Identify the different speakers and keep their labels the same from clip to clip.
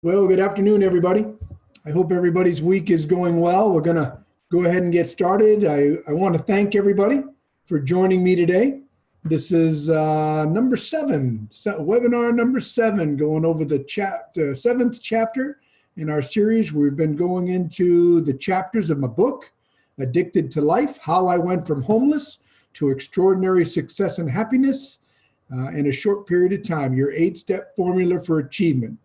Speaker 1: Well, good afternoon, everybody. I hope everybody's week is going well. We're going to go ahead and get started. I want to thank everybody for joining me today. This is number 7, webinar number 7, going over the 7th chapter in our series. We've been going into the chapters of my book, Addicted to Life, How I Went from Homeless to Extraordinary Success and Happiness in a Short Period of Time, your 8-step formula for achievement.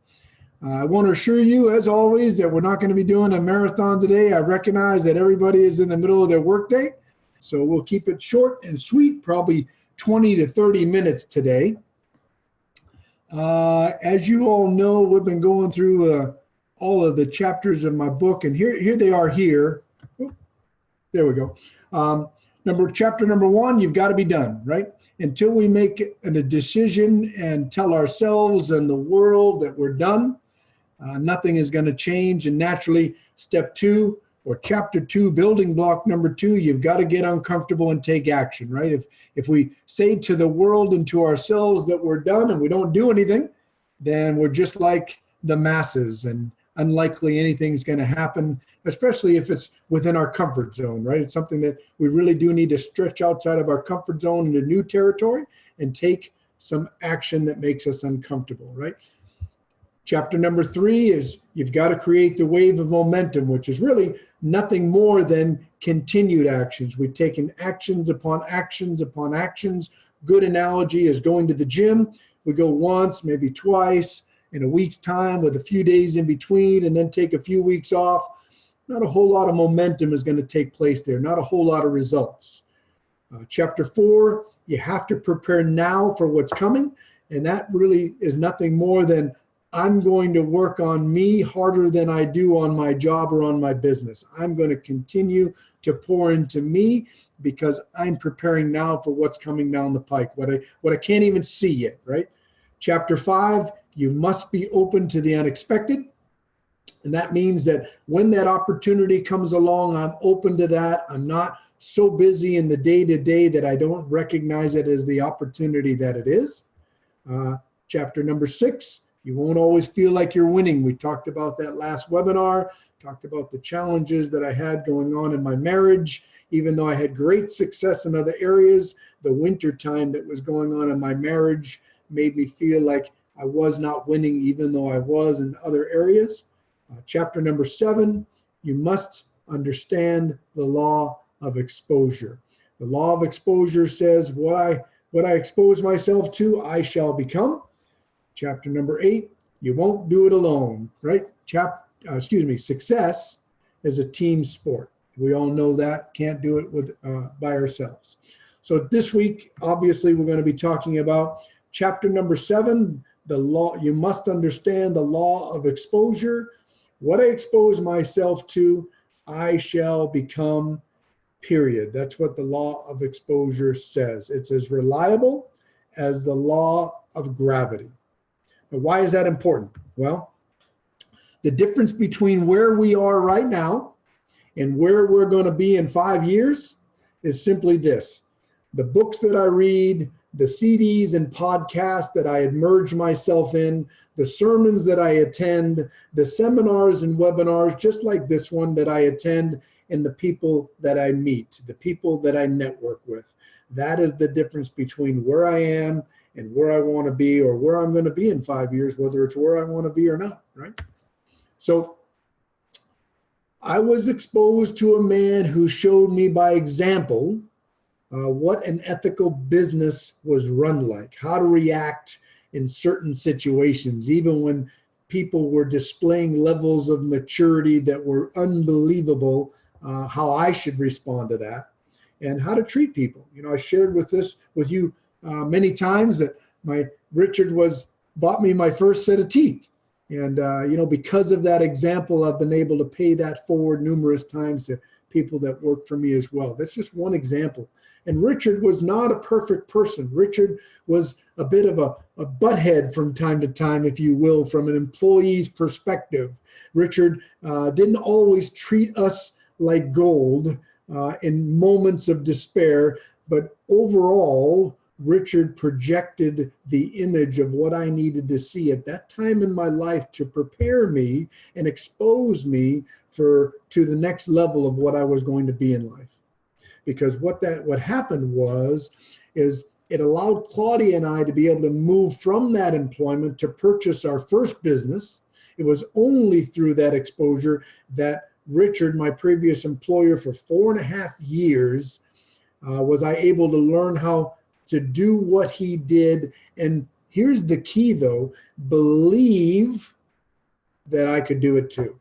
Speaker 1: I want to assure you, as always, that we're not going to be doing a marathon today. I recognize that everybody is in the middle of their workday, so we'll keep it short and sweet, probably 20 to 30 minutes today. As you all know, we've been going through all of the chapters of my book, and here they are here. Oh, there we go. Chapter number 1, you've got to be done, right? Until we make a decision and tell ourselves and the world that we're done, nothing is going to change. And naturally, step 2 or chapter 2, building block number 2, you've got to get uncomfortable and take action, right? If we say to the world and to ourselves that we're done and we don't do anything, then we're just like the masses and unlikely anything's going to happen, especially if it's within our comfort zone, right? It's something that we really do need to stretch outside of our comfort zone into new territory and take some action that makes us uncomfortable, right? Chapter number 3 is you've got to create the wave of momentum, which is really nothing more than continued actions. We've taken actions upon actions upon actions. Good analogy is going to the gym. We go once, maybe twice in a week's time with a few days in between, and then take a few weeks off. Not a whole lot of momentum is going to take place there. Not a whole lot of results. Chapter 4, you have to prepare now for what's coming. And that really is nothing more than I'm going to work on me harder than I do on my job or on my business. I'm going to continue to pour into me because I'm preparing now for what's coming down the pike, what I can't even see yet, right? Chapter 5, you must be open to the unexpected. And that means that when that opportunity comes along, I'm open to that. I'm not so busy in the day-to-day that I don't recognize it as the opportunity that it is. Chapter number 6, you won't always feel like you're winning. We talked about that last webinar, talked about the challenges that I had going on in my marriage. Even though I had great success in other areas, the winter time that was going on in my marriage made me feel like I was not winning, even though I was in other areas. Chapter number 7, you must understand the law of exposure. The law of exposure says what I expose myself to, I shall become. Chapter number 8, you won't do it alone, right? Success is a team sport. We all know that. Can't do it by ourselves. So this week, obviously, we're going to be talking about chapter number 7, the law. You must understand the law of exposure. What I expose myself to, I shall become, period. That's what the law of exposure says. It's as reliable as the law of gravity. Now, why is that important? Well, the difference between where we are right now and where we're going to be in 5 years is simply this. The books that I read, the CDs and podcasts that I immerse myself in, the sermons that I attend, the seminars and webinars, just like this one that I attend, and the people that I meet, the people that I network with. That is the difference between where I am and where I want to be, or where I'm going to be in 5 years, whether it's where I want to be or not, right? So I was exposed to a man who showed me by example what an ethical business was run like, how to react in certain situations, even when people were displaying levels of maturity that were unbelievable, how I should respond to that, and how to treat people. You know, I shared with you many times that Richard bought me my first set of teeth. And, because of that example, I've been able to pay that forward numerous times to people that work for me as well. That's just one example. And Richard was not a perfect person. Richard was a bit of a butthead from time to time, if you will, from an employee's perspective. Richard didn't always treat us like gold in moments of despair, but overall, Richard projected the image of what I needed to see at that time in my life to prepare me and expose me to the next level of what I was going to be in life. Because what happened is it allowed Claudia and I to be able to move from that employment to purchase our first business. It was only through that exposure that Richard, my previous employer for 4.5 years, was I able to learn how to do what he did. And here's the key though, believe that I could do it too.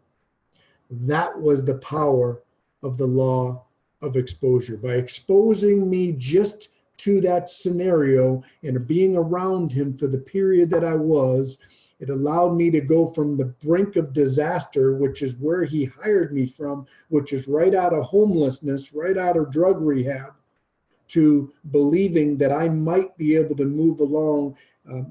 Speaker 1: That was the power of the law of exposure. By exposing me just to that scenario and being around him for the period that I was, it allowed me to go from the brink of disaster, which is where he hired me from, which is right out of homelessness, right out of drug rehab, to believing that I might be able to move along,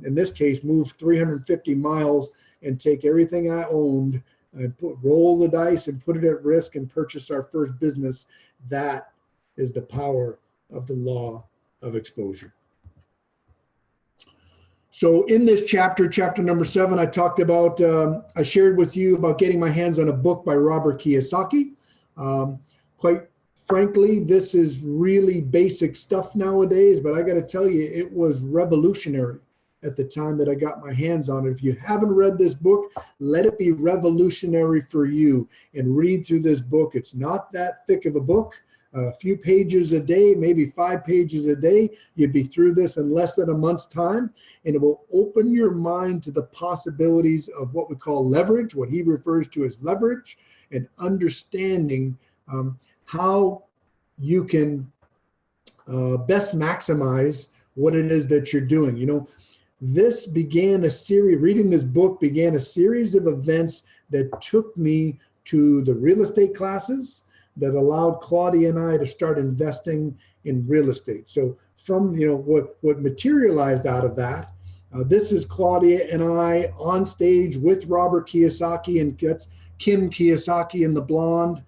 Speaker 1: in this case, move 350 miles and take everything I owned and roll the dice and put it at risk and purchase our first business. That is the power of the law of exposure. So in this chapter number 7, I talked about, I shared with you about getting my hands on a book by Robert Kiyosaki. Quite frankly, this is really basic stuff nowadays, but I got to tell you, it was revolutionary at the time that I got my hands on it. If you haven't read this book, let it be revolutionary for you and read through this book. It's not that thick of a book. A few pages a day, maybe 5 pages a day. You'd be through this in less than a month's time, and it will open your mind to the possibilities of what we call leverage, what he refers to as leverage, and understanding how you can best maximize what it is that you're doing. You know, this began a series, reading this book began a series of events that took me to the real estate classes that allowed Claudia and I to start investing in real estate. So from, you know, what materialized out of that, this is Claudia and I on stage with Robert Kiyosaki, and that's Kim Kiyosaki in the blonde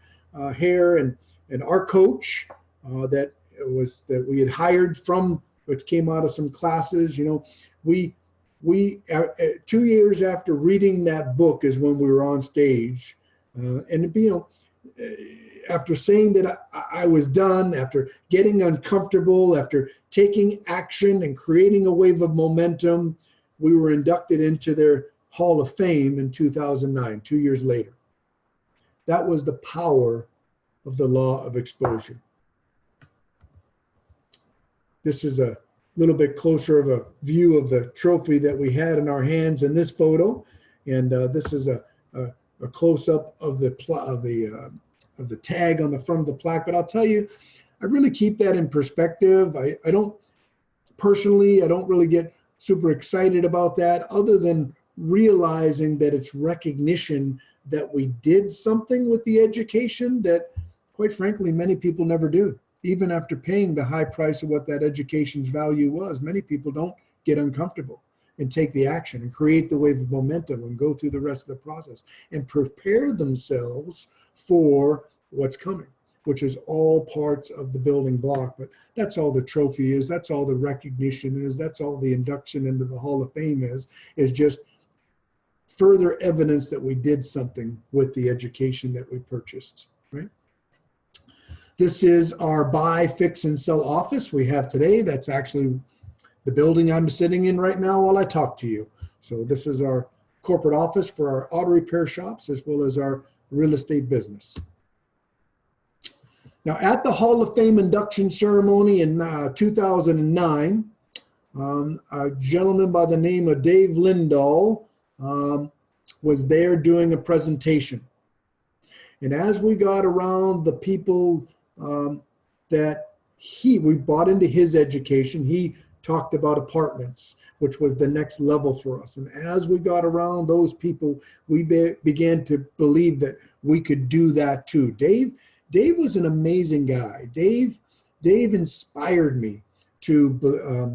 Speaker 1: hair, and our coach that we had hired from, which came out of some classes. You know, we 2 years after reading that book is when we were on stage, and you know, after saying that I was done, after getting uncomfortable, after taking action and creating a wave of momentum, we were inducted into their Hall of Fame in 2009, 2 years later. That was the power of the law of exposure. This is a little bit closer of a view of the trophy that we had in our hands in this photo. And this is a close-up of the tag on the front of the plaque. But I'll tell you, I really keep that in perspective. I don't really get super excited about that, other than realizing that it's recognition that we did something with the education that, quite frankly, many people never do. Even after paying the high price of what that education's value was, many people don't get uncomfortable and take the action and create the wave of momentum and go through the rest of the process and prepare themselves for what's coming, which is all parts of the building block. But that's all the trophy is. That's all the recognition is. That's all the induction into the Hall of Fame is just further evidence that we did something with the education that we purchased, right? This is our buy, fix, and sell office we have today. That's actually the building I'm sitting in right now while I talk to you. So this is our corporate office for our auto repair shops, as well as our real estate business. Now, at the Hall of Fame induction ceremony in 2009, a gentleman by the name of Dave Lindahl was there doing a presentation. And as we got around the people that we bought into his education, he talked about apartments, which was the next level for us. And as we got around those people, we began to believe that we could do that too. Dave was an amazing guy. Dave inspired me to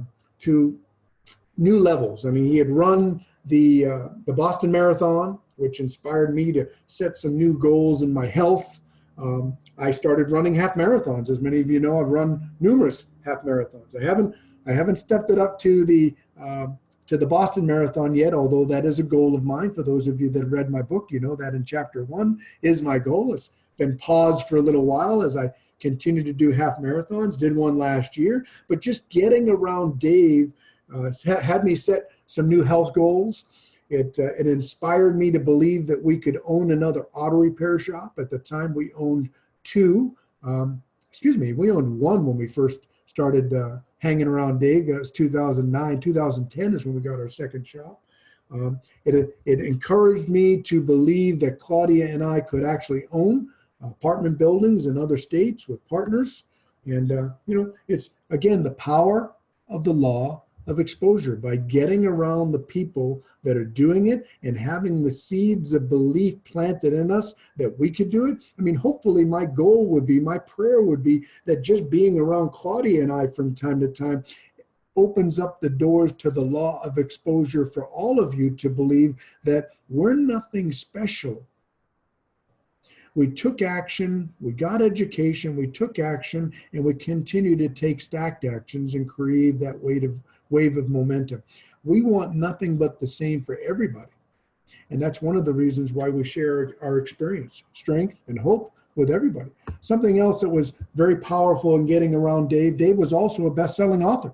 Speaker 1: new levels. I mean, he had run the Boston Marathon, which inspired me to set some new goals in my health. I started running half marathons. As many of you know, I've run numerous half marathons. I haven't I haven't stepped it up to the Boston Marathon yet, although that is a goal of mine. For those of you that read my book, you know that in chapter 1 is my goal. It's been paused for a little while as I continue to do half marathons. Did one last year, but just getting around Dave had me set some new health goals. It inspired me to believe that we could own another auto repair shop. At the time, we owned two. We owned one when we first started hanging around Dave. That was 2009. 2010 is when we got our second shop. It encouraged me to believe that Claudia and I could actually own apartment buildings in other states with partners. And, it's, again, the power of the law of exposure by getting around the people that are doing it and having the seeds of belief planted in us that we could do it. I mean, hopefully my goal would be, my prayer would be that just being around Claudia and I from time to time opens up the doors to the law of exposure for all of you to believe that we're nothing special. We took action, we got education, we took action, and we continue to take stacked actions and create that wave of momentum. We want nothing but the same for everybody. And that's one of the reasons why we share our experience, strength, and hope with everybody. Something else that was very powerful in getting around Dave, Dave was also a best-selling author.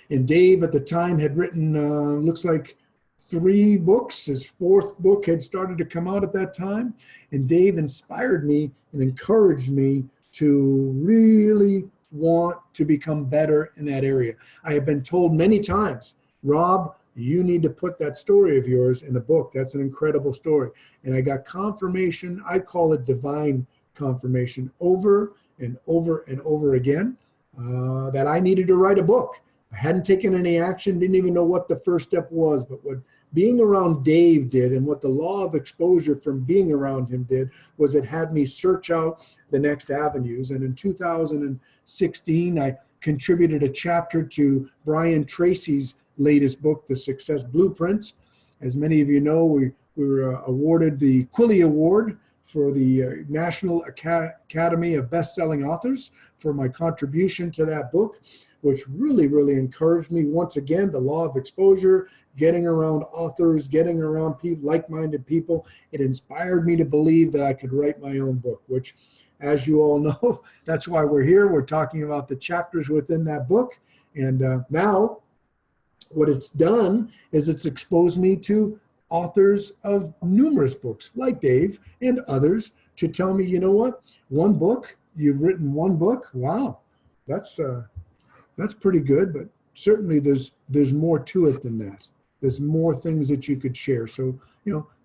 Speaker 1: And Dave at the time had written, looks like 3 books. His 4th book had started to come out at that time. And Dave inspired me and encouraged me to really want to become better in that area. I have been told many times, Rob, you need to put that story of yours in a book. That's an incredible story. And I got confirmation, I call it divine confirmation, over and over and over again, that I needed to write a book. I hadn't taken any action, didn't even know what the first step was, but what being around Dave did and what the law of exposure from being around him did was it had me search out the next avenues. And in 2016, I contributed a chapter to Brian Tracy's latest book, The Success Blueprints. As many of you know, we were awarded the Quilly Award for the National Academy of Best-Selling Authors for my contribution to that book, which really, really encouraged me. Once again, the law of exposure, getting around authors, getting around people, like-minded people, it inspired me to believe that I could write my own book, which, as you all know, that's why we're here. We're talking about the chapters within that book. And now what it's done is it's exposed me to authors of numerous books like Dave and others to tell me, you know what, one book, you've written one book. Wow, that's pretty good, but certainly there's more to it than that. There's more things that you could share. So,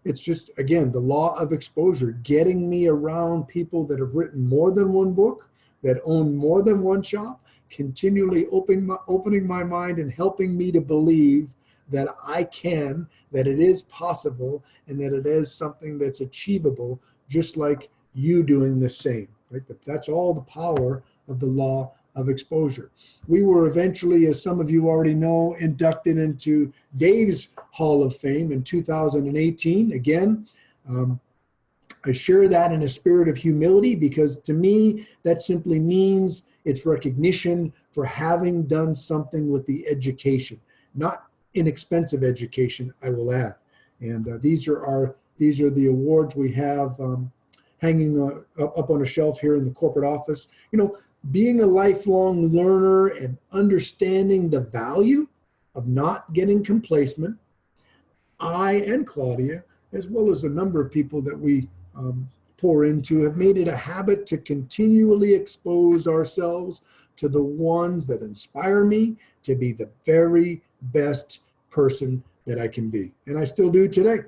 Speaker 1: it's just, again, the law of exposure, getting me around people that have written more than one book, that own more than one shop, continually opening my mind and helping me to believe that I can, that it is possible, and that it is something that's achievable, just like you doing the same. Right? That's all the power of the law of exposure. We were eventually, as some of you already know, inducted into Dave's Hall of Fame in 2018. Again, I share that in a spirit of humility because to me, that simply means it's recognition for having done something with the education, not inexpensive education, I will add. And these are the awards we have hanging up on a shelf here in the corporate office. Being a lifelong learner and understanding the value of not getting complacent, I and Claudia, as well as a number of people that we pour into, have made it a habit to continually expose ourselves to the ones that inspire me to be the very best person that I can be. And I still do today.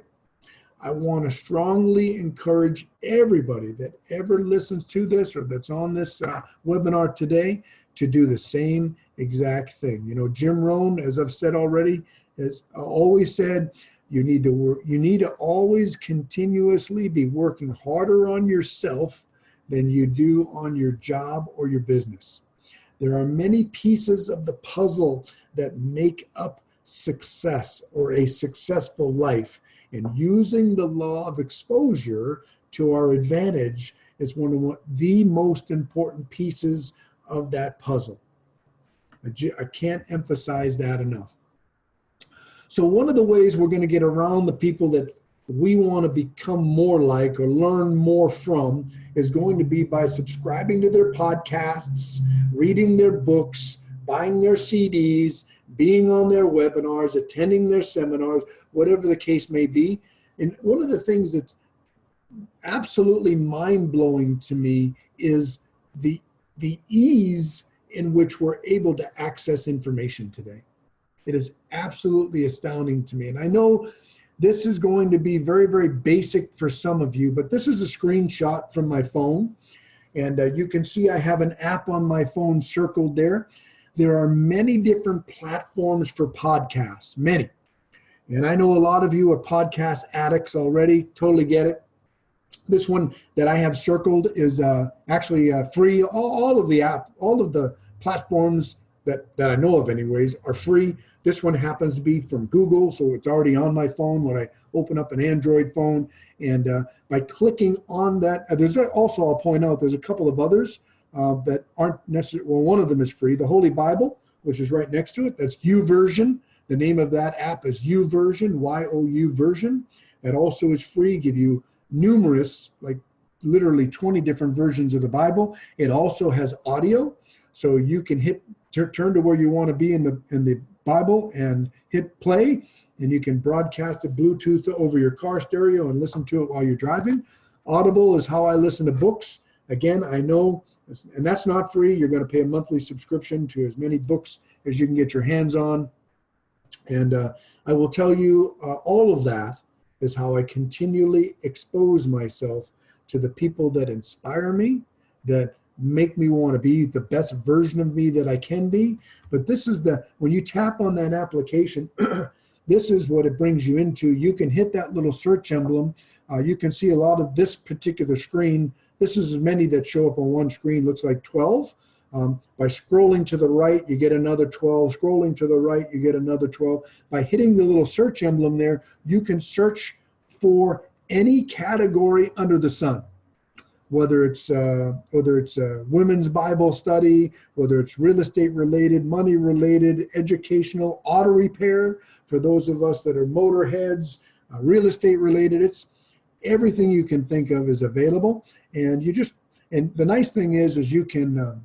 Speaker 1: I want to strongly encourage everybody that ever listens to this or that's on this webinar today to do the same exact thing. Jim Rohn, as I've said already, has always said, you need to always continuously be working harder on yourself than you do on your job or your business. There are many pieces of the puzzle that make up success or a successful life, and using the law of exposure to our advantage is one of the most important pieces of that puzzle. I can't emphasize that enough. So one of the ways we're going to get around the people that we want to become more like or learn more from is going to be by subscribing to their podcasts, reading their books, buying their CDs, being on their webinars, attending their seminars, whatever the case may be. And one of the things that's absolutely mind-blowing to me is the ease in which we're able to access information today. It is absolutely astounding to me. And I know this is going to be very, very basic for some of you, but this is a screenshot from my phone. And you can see I have an app on my phone circled there. There are many different platforms for podcasts, many. And I know a lot of you are podcast addicts already, totally get it. This one that I have circled is actually free. All of the platforms that I know of anyways are free. This one happens to be from Google, so it's already on my phone when I open up an Android phone. And by clicking on that, there's also, I'll point out, there's a couple of others that aren't necessarily, well, one of them is free. The Holy Bible, which is right next to it, that's YouVersion. The name of that app is YouVersion, Y-O-U version. That also is free, give you numerous, like literally 20 different versions of the Bible. It also has audio, so you can turn to where you want to be in the Bible and hit play, and you can broadcast it Bluetooth over your car stereo and listen to it while you're driving. Audible is how I listen to books. Again, I know, and that's not free. You're going to pay a monthly subscription to as many books as you can get your hands on. And I will tell you, all of that is how I continually expose myself to the people that inspire me, that make me want to be the best version of me that I can be. But this is when you tap on that application, this is what it brings you into. You can hit that little search emblem. You can see a lot of this particular screen. This is as many that show up on one screen, looks like 12. By scrolling to the right, you get another 12. Scrolling to the right, you get another 12. By hitting the little search emblem there, you can search for any category under the sun. Whether it's women's Bible study, whether it's real estate related, money related, educational, auto repair for those of us that are motorheads, real estate related. It's everything you can think of is available, and the nice thing is you can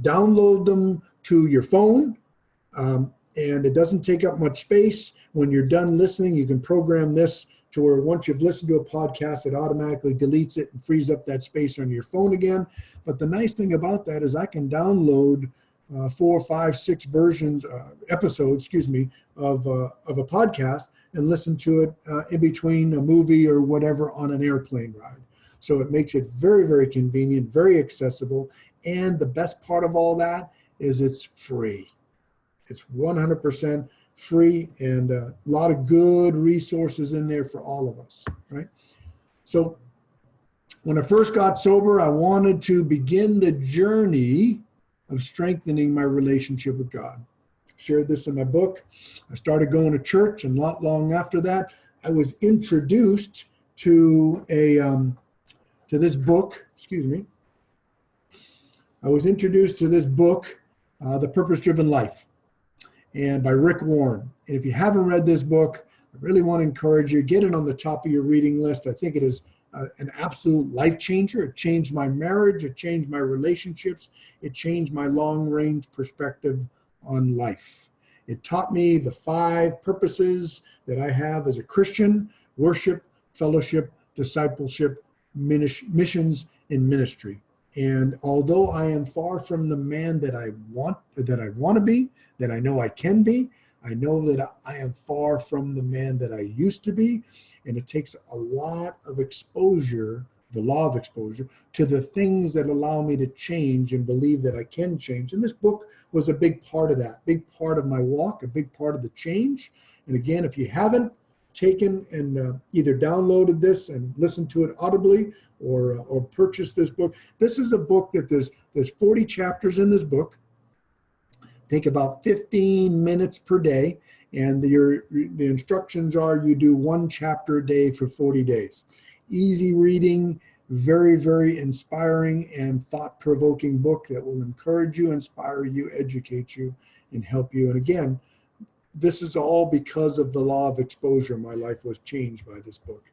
Speaker 1: download them to your phone, and it doesn't take up much space. When you're done listening, you can program this to where once you've listened to a podcast, it automatically deletes it and frees up that space on your phone again. But the nice thing about that is I can download 4, 5, 6 episodes, of a podcast and listen to it in between a movie or whatever on an airplane ride. So it makes it very, very convenient, very accessible. And the best part of all that is it's free. It's 100% free, and a lot of good resources in there for all of us, right? So when I first got sober, I wanted to begin the journey of strengthening my relationship with God. I shared this in my book. I started going to church, and not long after that, I was introduced to this book, I was introduced to this book, The Purpose-Driven Life, and by Rick Warren. And if you haven't read this book, I really want to encourage you, get it on the top of your reading list. I think it is an absolute life changer. It changed my marriage. It changed my relationships. It changed my long-range perspective on life. It taught me the 5 purposes that I have as a Christian: worship, fellowship, discipleship, missions, and ministry. And although I am far from the man that I want to be, that I know I can be, I know that I am far from the man that I used to be. And it takes a lot of exposure, the law of exposure, to the things that allow me to change and believe that I can change. And this book was a big part of that, big part of my walk, a big part of the change. And again, if you haven't taken and either downloaded this and listened to it audibly or purchased this book, this is a book that there's 40 chapters in this book. Take about 15 minutes per day, and the instructions are you do 1 chapter a day for 40 days. Easy reading, very, very inspiring and thought-provoking book that will encourage you, inspire you, educate you, and help you. And again, this is all because of the law of exposure. My life was changed by this book.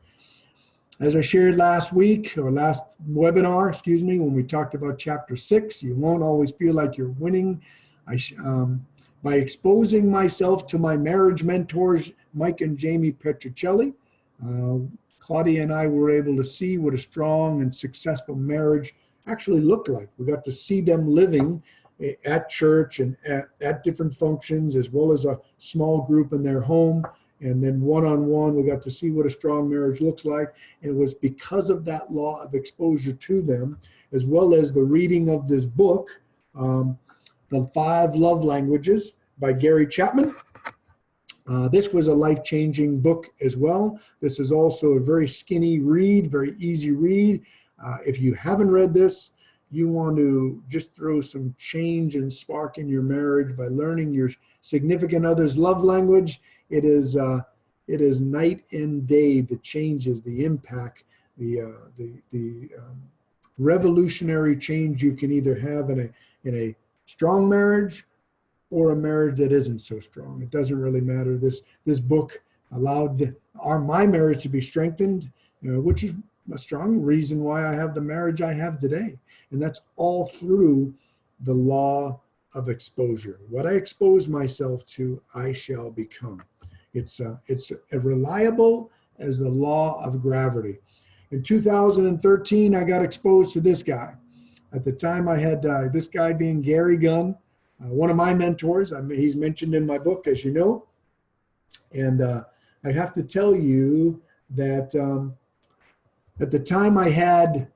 Speaker 1: As I shared last week, or last webinar, excuse me, when we talked about chapter 6, you won't always feel like you're winning. By exposing myself to my marriage mentors, Mike and Jamie Petruccelli, Claudia and I were able to see what a strong and successful marriage actually looked like. We got to see them living at church and at different functions, as well as a small group in their home. And then one-on-one, we got to see what a strong marriage looks like. And it was because of that law of exposure to them, as well as the reading of this book, The 5 Love Languages by Gary Chapman. This was a life-changing book as well. This is also a very skinny read, very easy read. If you haven't read this, you want to just throw some change and spark in your marriage by learning your significant other's love language. It is night and day, the changes, the impact, the revolutionary change you can either have in a strong marriage or a marriage that isn't so strong. It doesn't really matter. This book allowed my marriage to be strengthened, which is a strong reason why I have the marriage I have today. And that's all through the law of exposure. What I expose myself to, I shall become. It's as reliable as the law of gravity. In 2013, I got exposed to this guy. At the time, I had this guy being Gary Gunn, one of my mentors. He's mentioned in my book, as you know. And I have to tell you that at the time I had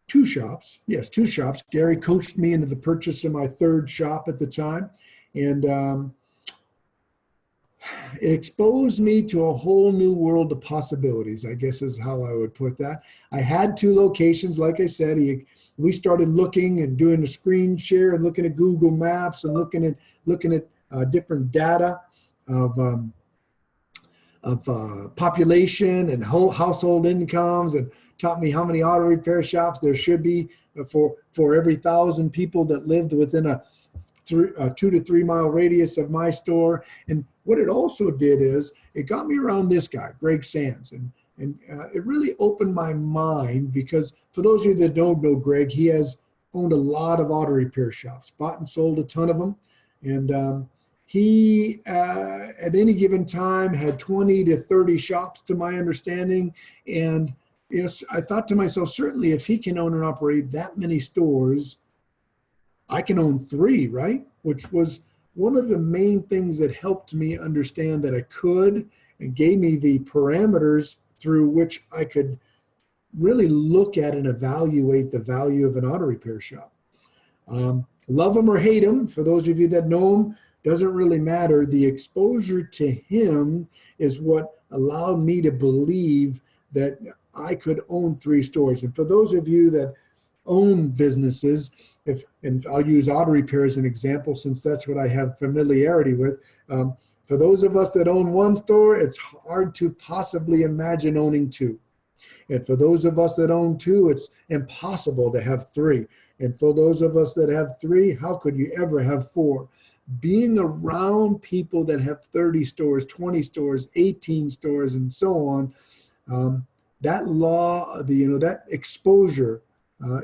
Speaker 1: 2 shops. Yes, 2 shops. Gary coached me into the purchase of my 3rd shop at the time. And it exposed me to a whole new world of possibilities, I guess is how I would put that. I had 2 locations, like I said. We started looking and doing a screen share and looking at Google Maps and looking at different data of population and household incomes, and taught me how many auto repair shops there should be for every 1,000 people that lived within a 2 to 3 mile radius of my store. And what it also did is it got me around this guy, Greg Sands, and it really opened my mind, because for those of you that don't know Greg, he has owned a lot of auto repair shops, bought and sold a ton of them. And he, at any given time, had 20 to 30 shops, to my understanding. And I thought to myself, certainly if he can own and operate that many stores, I can own 3, right? Which was one of the main things that helped me understand that I could, and gave me the parameters through which I could really look at and evaluate the value of an auto repair shop. Love him or hate him, for those of you that know him, doesn't really matter. The exposure to him is what allowed me to believe that I could own 3 stores. And for those of you that own businesses, and I'll use auto repair as an example, since that's what I have familiarity with. For those of us that own 1 store, it's hard to possibly imagine owning 2. And for those of us that own 2, it's impossible to have 3. And for those of us that have 3, how could you ever have 4? Being around people that have 30 stores, 20 stores, 18 stores, and so on, that law, that exposure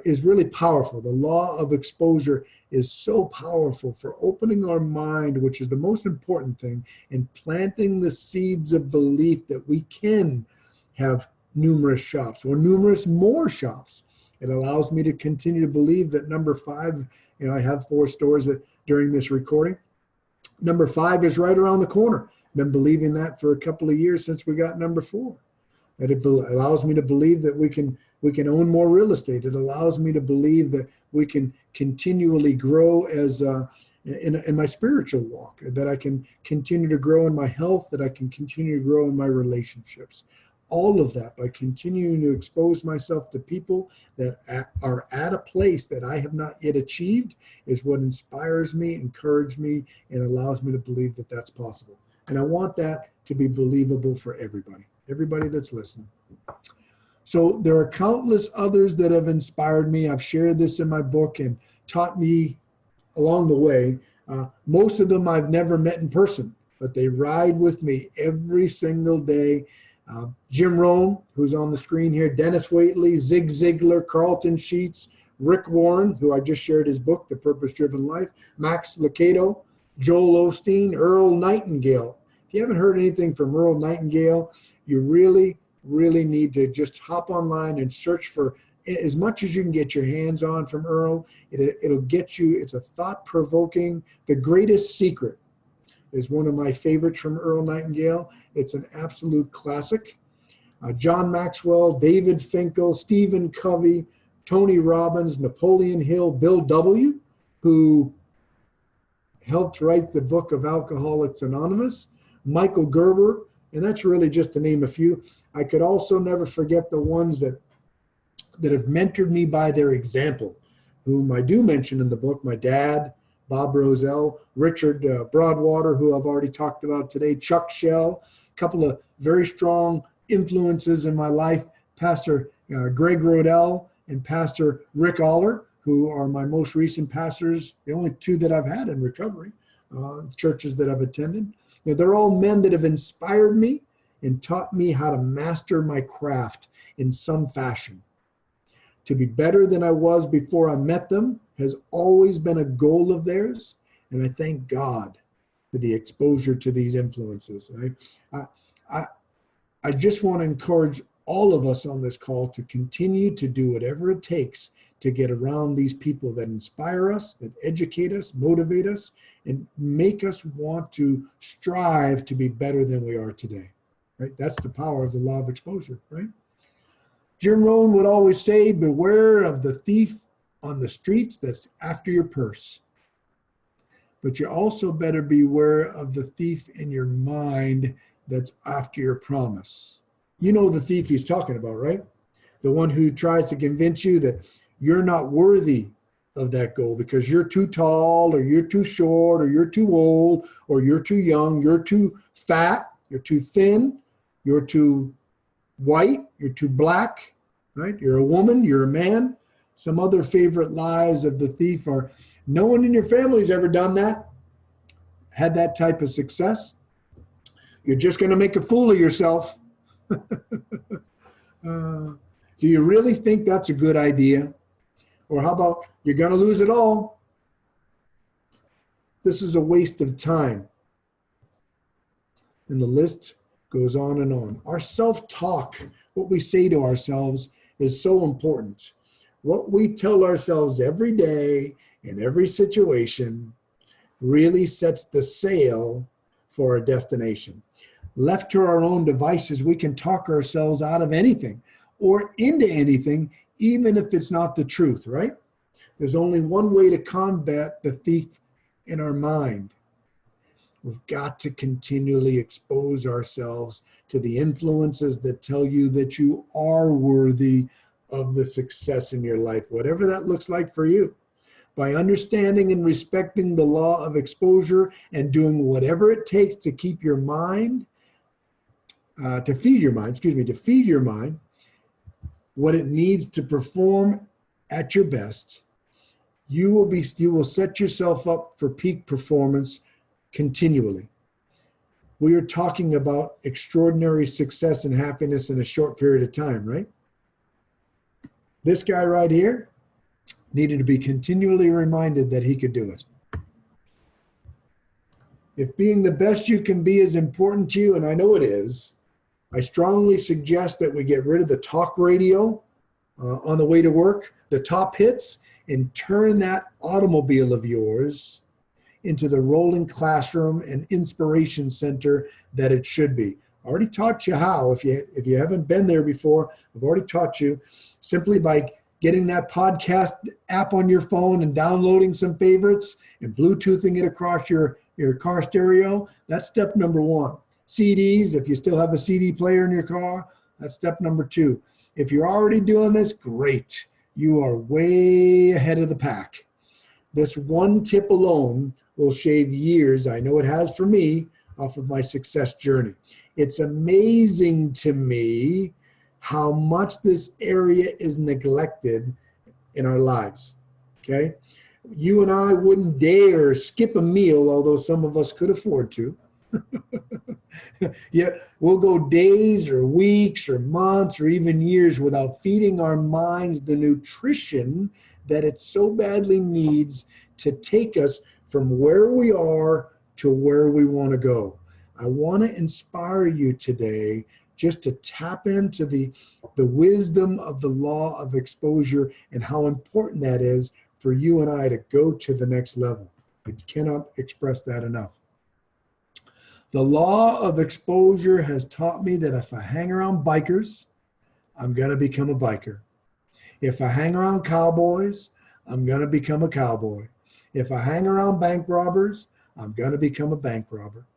Speaker 1: is really powerful. The law of exposure is so powerful for opening our mind, which is the most important thing, and planting the seeds of belief that we can have numerous shops or numerous more shops. It allows me to continue to believe that number 5, I have 4 stores that during this recording. Number 5 is right around the corner. Been believing that for a couple of years since we got number 4. That it allows me to believe that we can own more real estate. It allows me to believe that we can continually grow as in my spiritual walk, that I can continue to grow in my health, that I can continue to grow in my relationships. All of that by continuing to expose myself to people that are at a place that I have not yet achieved is what inspires me, encourages me, and allows me to believe that that's possible. And I want that to be believable for everybody that's listening. So there are countless others that have inspired me. I've shared this in my book and taught me along the way. Most of them I've never met in person, but they ride with me every single day. Jim Rohn, who's on the screen here, Dennis Waitley, Zig Ziglar, Carlton Sheets, Rick Warren, who I just shared his book, The Purpose-Driven Life, Max Lucado, Joel Osteen, Earl Nightingale. If you haven't heard anything from Earl Nightingale, you really need to just hop online and search for as much as you can get your hands on from Earl. It'll get you, it's a thought-provoking, The Greatest Secret is one of my favorites from Earl Nightingale. It's an absolute classic. John Maxwell, David Finkel, Stephen Covey, Tony Robbins, Napoleon Hill, Bill W., who helped write the book of Alcoholics Anonymous, Michael Gerber, and that's really just to name a few. I could also never forget the ones that have mentored me by their example, whom I do mention in the book, my dad, Bob Rowsell, Richard Broadwater, who I've already talked about today, Chuck Shell, a couple of very strong influences in my life, Pastor Greg Rodell and Pastor Rick Aller, who are my most recent pastors, the only two that I've had in recovery, churches that I've attended. You know, they're all men that have inspired me and taught me how to master my craft in some fashion. To be better than I was before I met them has always been a goal of theirs, and I thank God for the exposure to these influences. I just want to encourage all of us on this call to continue to do whatever it takes to get around these people that inspire us, that educate us, motivate us, and make us want to strive to be better than we are today, right? That's the power of the law of exposure, right? Jim Rohn would always say, beware of the thief on the streets that's after your purse. But you also better beware of the thief in your mind that's after your promise. You know the thief he's talking about, right? The one who tries to convince you that you're not worthy of that goal because you're too tall, or you're too short, or you're too old, or you're too young, you're too fat, you're too thin, you're too white, you're too black, right? You're a woman, you're a man. Some other favorite lies of the thief are, no one in your family's ever done that, had that type of success. You're just going to make a fool of yourself. Do you really think that's a good idea? Or how about, you're going to lose it all? This is a waste of time. And the list goes on and on. Our self-talk, what we say to ourselves, is so important. What we tell ourselves every day in every situation really sets the sail for our destination. Left to our own devices, we can talk ourselves out of anything or into anything, even if it's not the truth, right? There's only one way to combat the thief in our mind. We've got to continually expose ourselves to the influences that tell you that you are worthy of the success in your life, whatever that looks like for you. By understanding and respecting the law of exposure and doing whatever it takes to keep your mind, to feed your mind what it needs to perform at your best, you will set yourself up for peak performance continually. We are talking about extraordinary success and happiness in a short period of time, right? This guy right here needed to be continually reminded that he could do it. If being the best you can be is important to you, and I know it is, I strongly suggest that we get rid of the talk radio on the way to work, the top hits, and turn that automobile of yours into the rolling classroom and inspiration center that it should be. I already taught you how. If you haven't been there before, I've already taught you simply by getting that podcast app on your phone and downloading some favorites and Bluetoothing it across your car stereo. That's step number one. CDs, if you still have a CD player in your car, that's step number two. If you're already doing this, great. You are way ahead of the pack. This one tip alone will shave years, I know it has for me, off of my success journey. It's amazing to me how much this area is neglected in our lives, okay? You and I wouldn't dare skip a meal, although some of us could afford to. Yet we'll go days or weeks or months or even years without feeding our minds the nutrition that it so badly needs to take us from where we are to where we want to go. I want to inspire you today just to tap into the wisdom of the law of exposure and how important that is for you and I to go to the next level. I cannot express that enough. The law of exposure has taught me that if I hang around bikers, I'm going to become a biker. If I hang around cowboys, I'm going to become a cowboy. If I hang around bank robbers, I'm going to become a bank robber.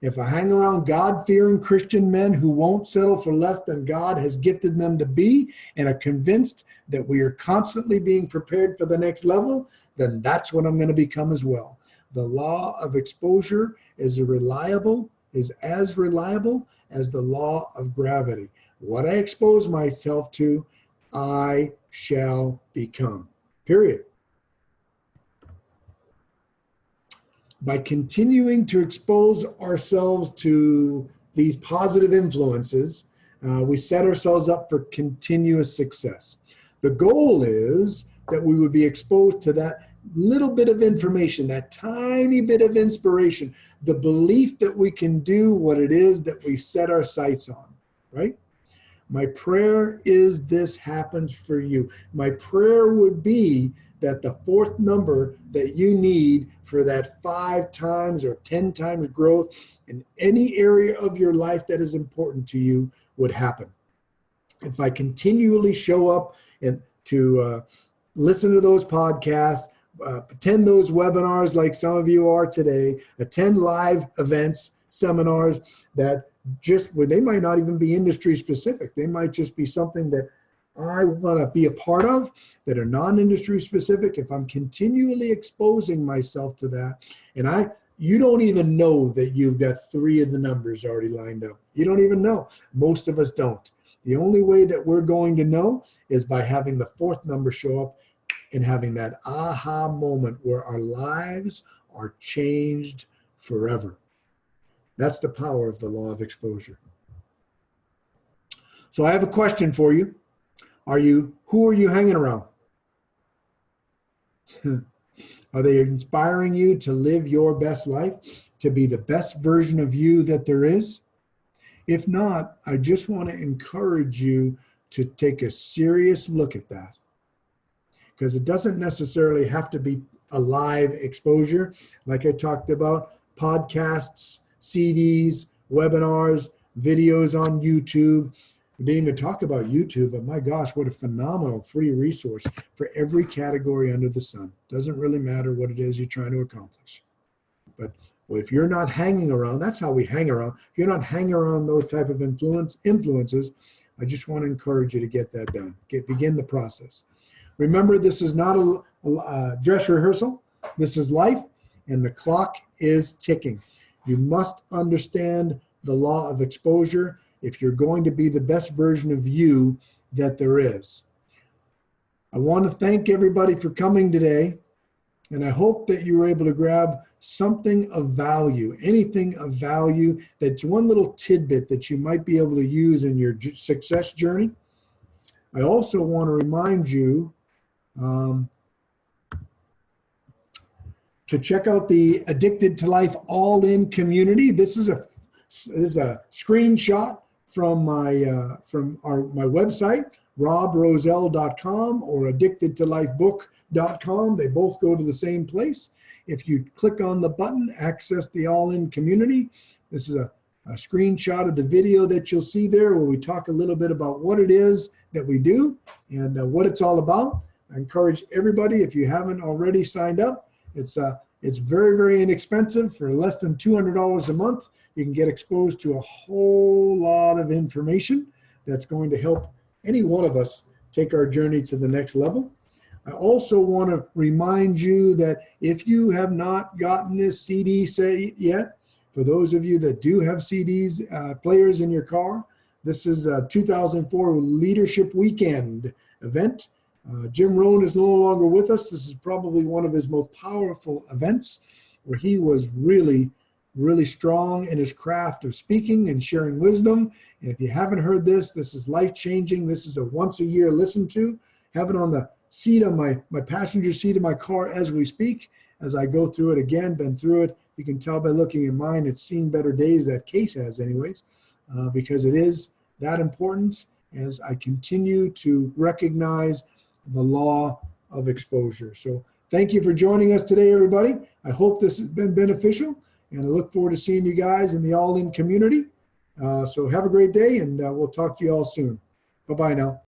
Speaker 1: If I hang around God-fearing Christian men who won't settle for less than God has gifted them to be and are convinced that we are constantly being prepared for the next level, then that's what I'm going to become as well. The law of exposure is as reliable as the law of gravity. What I expose myself to, I shall become. Period. By continuing to expose ourselves to these positive influences, we set ourselves up for continuous success. The goal is that we would be exposed to that little bit of information, that tiny bit of inspiration, the belief that we can do what it is that we set our sights on, right? My prayer is this happens for you. My prayer would be that the fourth number that you need for that 5 times or 10 times growth in any area of your life that is important to you would happen. If I continually show up and to listen to those podcasts, attend those webinars like some of you are today, attend live events, seminars that just where they might not even be industry specific. They might just be something that I want to be a part of that are non-industry specific. If I'm continually exposing myself to that, and you don't even know that you've got 3 of the numbers already lined up. You don't even know. Most of us don't. The only way that we're going to know is by having the 4th number show up and having that aha moment where our lives are changed forever. That's the power of the law of exposure. So I have a question for you. Who are you hanging around? Are they inspiring you to live your best life, to be the best version of you that there is? If not, I just want to encourage you to take a serious look at that. Because it doesn't necessarily have to be a live exposure. Like I talked about, podcasts, CDs, webinars, videos on YouTube. We didn't even talk about YouTube, but my gosh, what a phenomenal free resource for every category under the sun. Doesn't really matter what it is you're trying to accomplish. But if you're not hanging around, that's how we hang around. If you're not hanging around those type of influences, I just want to encourage you to get that done. Begin the process. Remember, this is not a dress rehearsal. This is life, and the clock is ticking. You must understand the law of exposure if you're going to be the best version of you that there is. I want to thank everybody for coming today, and I hope that you were able to grab something of value, anything of value, that's one little tidbit that you might be able to use in your success journey. I also want to remind you to check out the Addicted to Life All-In Community. This is a screenshot from my website, robrowsell.com or addictedtolifebook.com. They both go to the same place. If you click on the button, access the All-In Community. This is a screenshot of the video that you'll see there where we talk a little bit about what it is that we do and what it's all about. I encourage everybody, if you haven't already signed up, it's very, very inexpensive. For less than $200 a month, you can get exposed to a whole lot of information that's going to help any one of us take our journey to the next level. I also want to remind you that if you have not gotten this CD set yet, for those of you that do have CDs, players in your car, This is a 2004 Leadership Weekend event. Jim Rohn is no longer with us. This is probably one of his most powerful events, where he was really strong in his craft of speaking and sharing wisdom. And if you haven't heard this, this is life-changing. This is a once-a-year listen to. Have it on the seat of my passenger seat of my car as we speak, as I go through it again, been through it. You can tell by looking at mine, it's seen better days, that case has anyways, because it is that important as I continue to recognize the law of exposure. So thank you for joining us today, everybody. I hope this has been beneficial, and I look forward to seeing you guys in the All-In community. So have a great day, and we'll talk to you all soon. Bye-bye now.